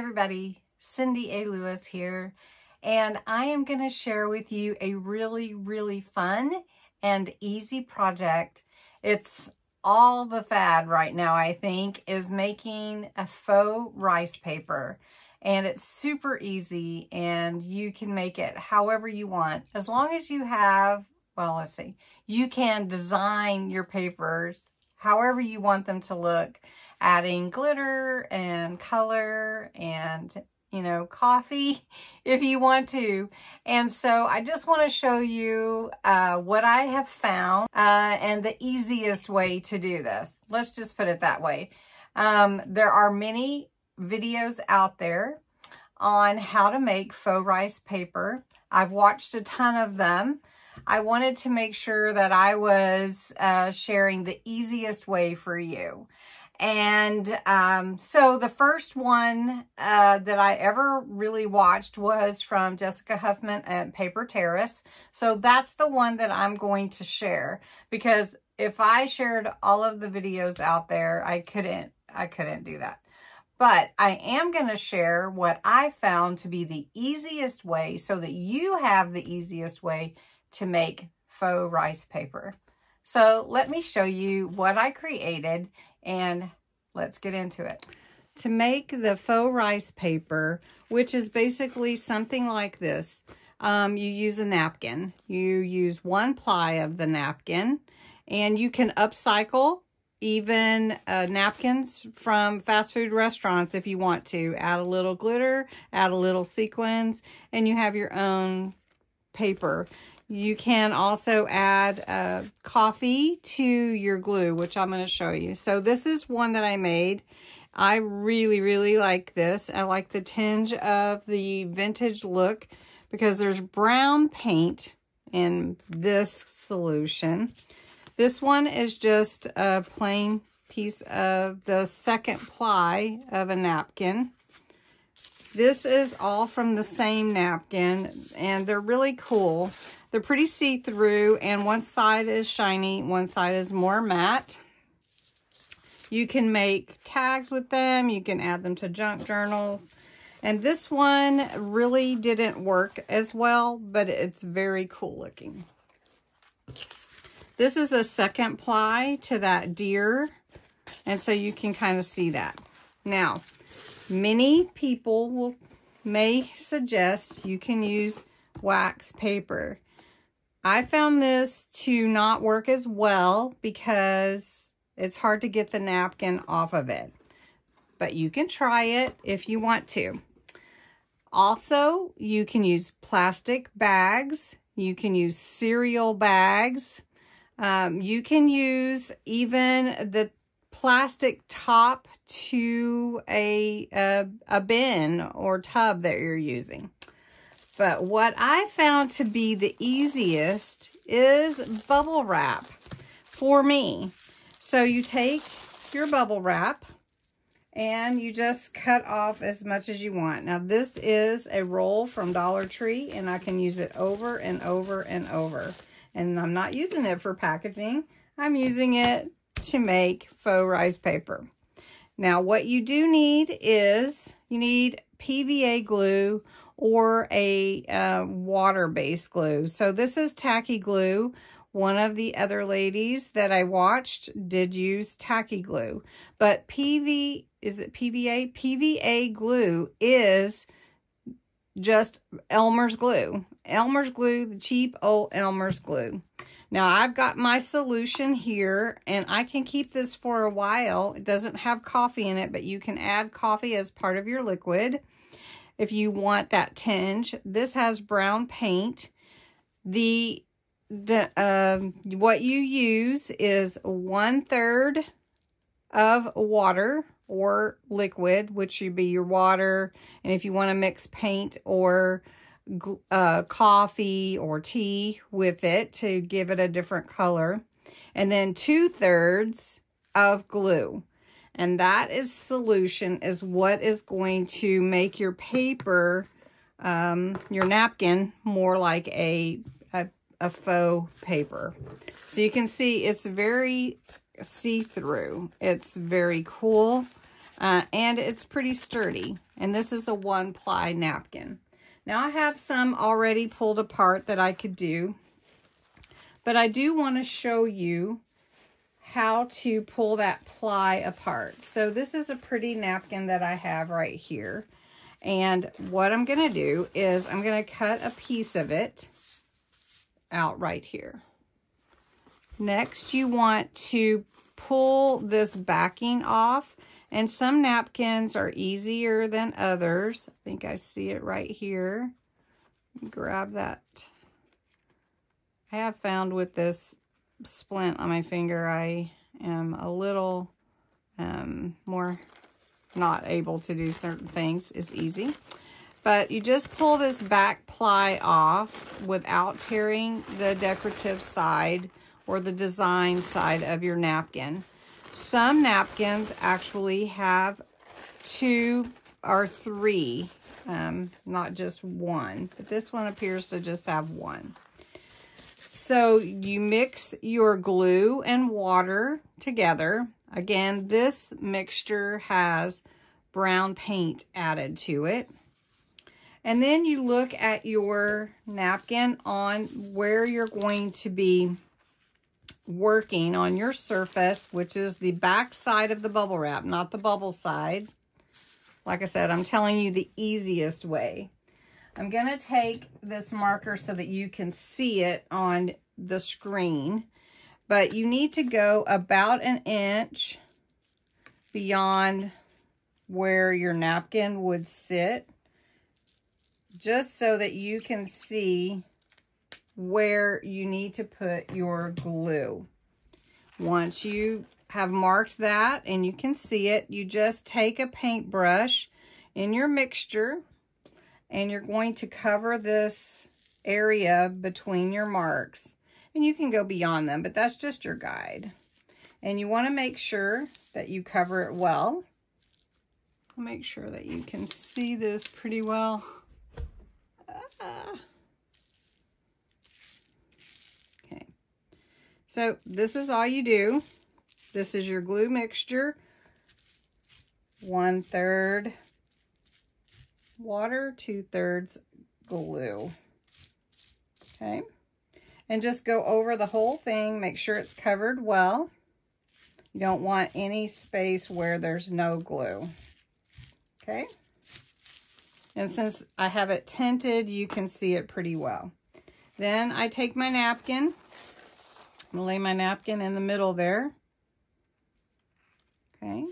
everybody, Cindy A. Lewis here, and I am going to share with you a really fun and easy project. It's all the fad right now, I think, is making a faux rice paper. And it's super easy, and you can make it however you want. As long as you have, well, let's see, you can design your papers however you want them to look, adding glitter and color and, you know, coffee if you want to. And so I just want to show you what I have found and the easiest way to do this. Let's just put it that way. There are many videos out there on how to make faux rice paper. I've watched a ton of them. I wanted to make sure that I was sharing the easiest way for you. And so the first one that I ever really watched was from Jessica Huffman at Paper Terrace. So that's the one that I'm going to share, because if I shared all of the videos out there, I couldn't do that. But I am going to share what I found to be the easiest way so that you have the easiest way to make faux rice paper. So let me show you what I created and let's get into it. To make the faux rice paper, which is basically something like this, you use a napkin. You use 1 ply of the napkin, and you can upcycle even napkins from fast food restaurants if you want to. Add a little glitter, add a little sequins, and you have your own paper. You can also add coffee to your glue, which I'm going to show you. So this is one that I made. I really like this. I like the tinge of the vintage look because there's brown paint in this solution. This one is just a plain piece of the 2nd ply of a napkin. This is all from the same napkin, and they're really cool. They're pretty see-through, and one side is shiny, one side is more matte. You can make tags with them. You can add them to junk journals. And this one really didn't work as well, but it's very cool looking. This is a 2nd ply to that deer, and so you can kind of see that. Now, many people may suggest you can use wax paper. I found this to not work as well because it's hard to get the napkin off of it. But you can try it if you want to. Also, you can use plastic bags. You can use cereal bags. You can use even the plastic top to a bin or tub that you're using. But what I found to be the easiest is bubble wrap for me. So you take your bubble wrap and you just cut off as much as you want. Now this is a roll from Dollar Tree, and I can use it over and over and over. And I'm not using it for packaging. I'm using it to make faux rice paper. Now what you do need is you need PVA glue or a water-based glue. So this is tacky glue. One of the other ladies that I watched did use tacky glue. But PVA glue is just Elmer's glue. Elmer's glue, the cheap old Elmer's glue. Now I've got my solution here, and I can keep this for a while. It doesn't have coffee in it, but you can add coffee as part of your liquid if you want that tinge. This has brown paint. What you use is 1/3 of water or liquid, which would be your water. And if you want to mix paint or coffee or tea with it to give it a different color. And then 2/3 of glue. And that is solution is what is going to make your paper, your napkin, more like a faux paper. So you can see it's very see-through. It's very cool. And it's pretty sturdy. And this is a 1-ply napkin. Now I have some already pulled apart that I could do, but I do want to show you how to pull that ply apart. So this is a pretty napkin that I have right here. And what I'm going to do is I'm going to cut a piece of it out right here. Next, you want to pull this backing off. And some napkins are easier than others. I think I see it right here. Grab that. I have found with this splint on my finger, I am a little more not able to do certain things. It's easy. But you just pull this back ply off without tearing the decorative side or the design side of your napkin. Some napkins actually have 2 or 3, not just 1, but this one appears to just have 1. So you mix your glue and water together. Again, this mixture has brown paint added to it. And then you look at your napkin on where you're going to be working on your surface, which is the back side of the bubble wrap, not the bubble side. Like I said, I'm telling you the easiest way. I'm going to take this marker so that you can see it on the screen, but you need to go about 1 inch beyond where your napkin would sit, just so that you can see where you need to put your glue. Once you have marked that and you can see it, you just take a paintbrush in your mixture and you're going to cover this area between your marks. And you can go beyond them, but that's just your guide. And you want to make sure that you cover it well. Make sure that you can see this pretty well. Okay, so this is all you do. This is your glue mixture. 1/3 water, 2/3 glue. Okay, and just go over the whole thing. Make sure it's covered well. You don't want any space where there's no glue. Okay, and since I have it tinted, you can see it pretty well. Then I take my napkin. I'm gonna lay my napkin in the middle there. Okay.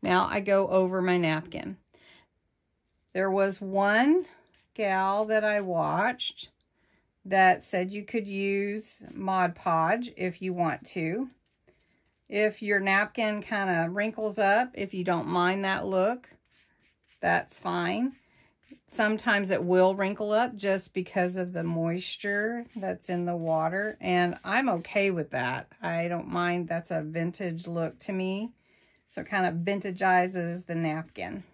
Now I go over my napkin. There was one gal that I watched that said you could use Mod Podge if you want to. If your napkin kind of wrinkles up, if you don't mind that look, that's fine. Sometimes it will wrinkle up just because of the moisture that's in the water, and I'm okay with that. I don't mind. That's a vintage look to me. So it kind of vintageizes the napkin.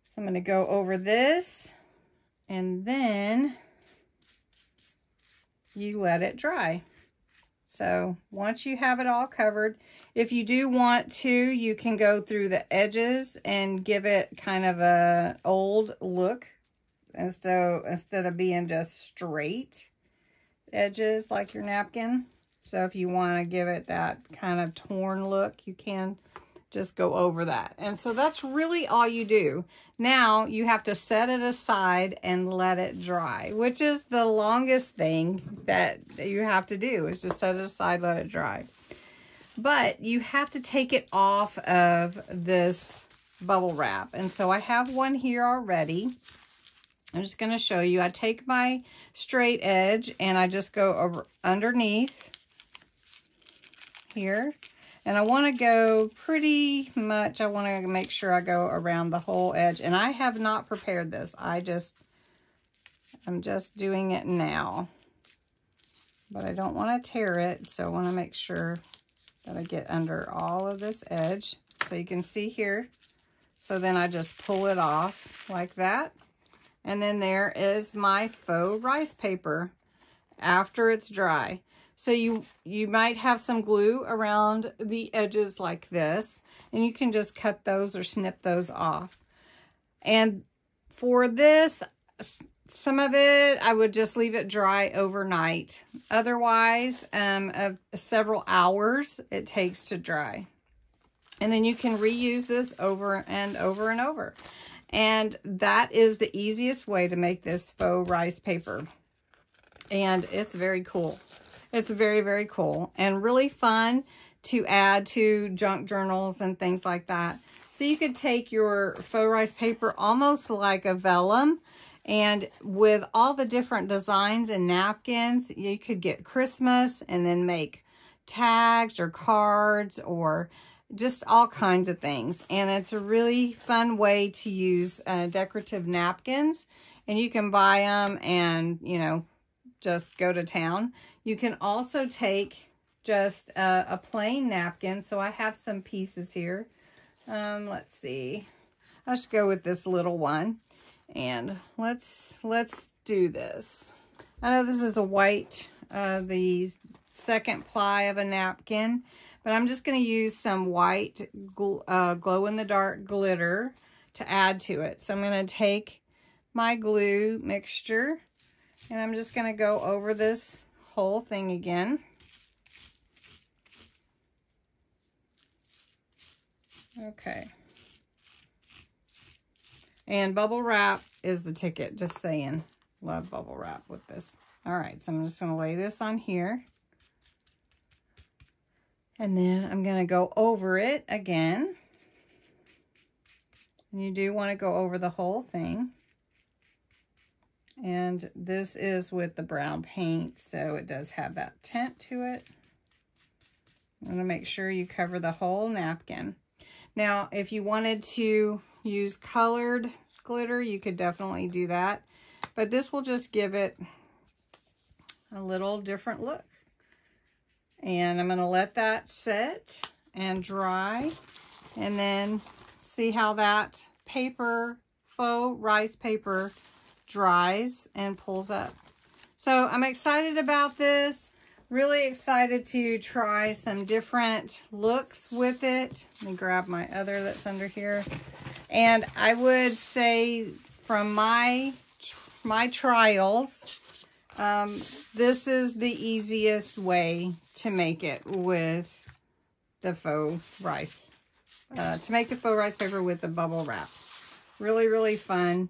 So I'm going to go over this, and then you let it dry. So once you have it all covered, if you do want to, you can go through the edges and give it kind of a old look. And so instead of being just straight edges like your napkin. So if you want to give it that kind of torn look, you can just go over that. And so that's really all you do. Now you have to set it aside and let it dry, which is the longest thing that you have to do, is just set it aside, let it dry. But you have to take it off of this bubble wrap. And so I have one here already. I'm just going to show you. I take my straight edge and I just go over underneath here. And I want to go pretty much, I want to make sure I go around the whole edge. And I have not prepared this. I'm just doing it now. But I don't want to tear it, so I want to make sure that I get under all of this edge. So you can see here. So then I just pull it off like that. And then there is my faux rice paper after it's dry. So you might have some glue around the edges like this, and you can just cut those or snip those off. And for this, some of it, I would just leave it dry overnight. Otherwise, several hours it takes to dry. And then you can reuse this over and over and over. And that is the easiest way to make this faux rice paper. And it's very cool. It's very, very cool and really fun to add to junk journals and things like that. So you could take your faux rice paper almost like a vellum, and with all the different designs and napkins, you could get Christmas and then make tags or cards or just all kinds of things. And it's a really fun way to use decorative napkins, and you can buy them and, you know, just go to town. You can also take just a plain napkin. So I have some pieces here. Let's see. I'll just go with this little one, and let's do this. I know this is a white, the second ply of a napkin, but I'm just going to use some white glow-in-the-dark glitter to add to it. So I'm going to take my glue mixture, and I'm just going to go over this whole thing again. Okay. And bubble wrap is the ticket, just saying. Love bubble wrap with this. All right, so I'm just going to lay this on here. And then I'm going to go over it again. And you do want to go over the whole thing. And this is with the brown paint, so it does have that tint to it. I'm going to make sure you cover the whole napkin. Now, if you wanted to use colored glitter, you could definitely do that. But this will just give it a little different look. And I'm going to let that set and dry. And then see how that paper, faux rice paper, dries and pulls up. So I'm excited about this. Really excited to try some different looks with it. Let me grab my other that's under here. And I would say from my trials, this is the easiest way to make it with the faux rice. To make the faux rice paper with the bubble wrap. Really, really fun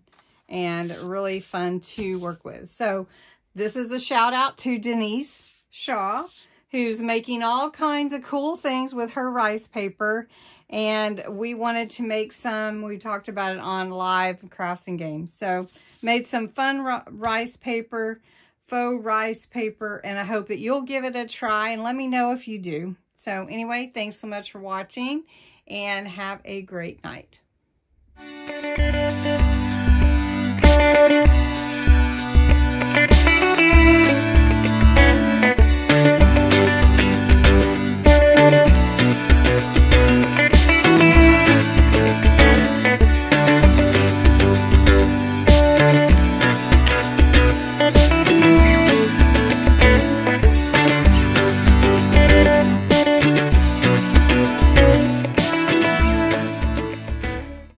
and really fun to work with. So this is a shout out to Denise Shaw, who's making all kinds of cool things with her rice paper, and we wanted to make some. We talked about it on live crafts and games, so made some fun rice paper, faux rice paper, and I hope that you'll give it a try and let me know if you do. So anyway, thanks so much for watching, and have a great night.